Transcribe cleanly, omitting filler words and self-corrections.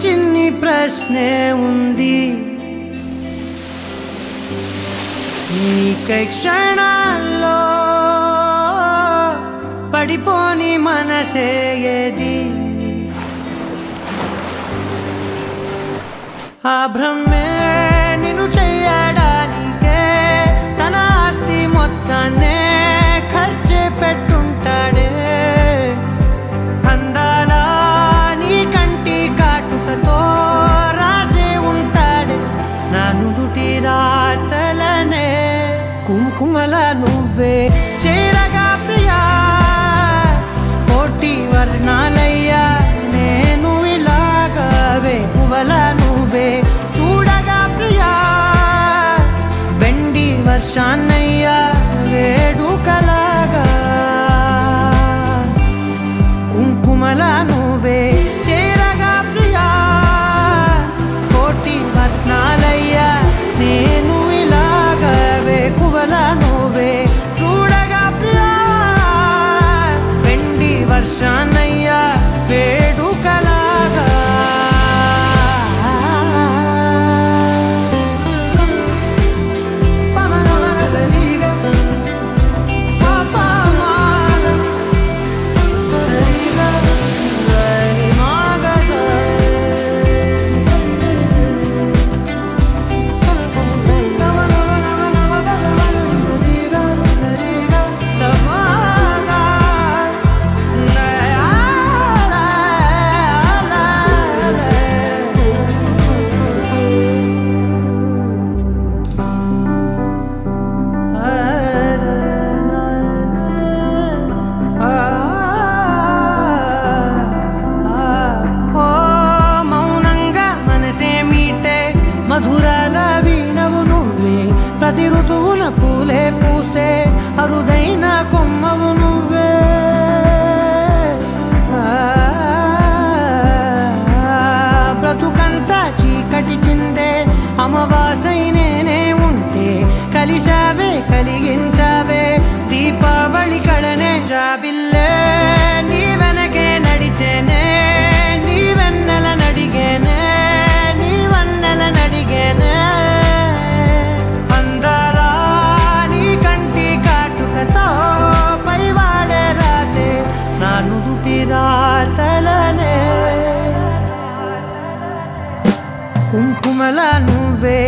చిన్ని ప్రశ్నే ఉంది నీకై క్షణాల్లో పడిపోని మనసే ఏది ఆ భ్రమే నిన్ను చెయ్యడానికే తన ఆస్తి మొత్తాన్నే ఖర్చే పెట్టుంటాడే అందాల నీ కంటి కాటుకతో రాసే ఉంటాడే నా నుదుటి రాతలనే కుంకుమల నువ్వే చేరగా ప్రియా కోటి వర్ణాలయ్యా నేను ఇలాగవే పువ్వల నువ్వే చూడగా ప్రియా వెండి వర్షాన్నయ్యా వేడుకలాగా కుంకుమల నువ్వే చేరగా ప్రియా కోటి వర్ణాలయ్యా నేను ఇలాగవే పువ్వల నువ్వే చూడగా ప్రియా వెండి వర్షాన్నయ్యా వేడుకలాగా మధురాల వీణవు నువ్వే ప్రతి ఋతువున పూలే పూసే అరుదైన కొమ్మవు నువ్వే బ్రతుకంతా చీకటి చిందే అమావాసై నేనే ఉంటే కలిశావే కలిగించావే దీపావళి కళనే జాబిల్లే నీ వెనకే నడిచేనే నీ వెన్నెల నడిగేనే అందరా నీ కంటి కాటుకతో పైవాడే రాసే నా నుదుటి రాతలనే కుంకుమల నువ్వే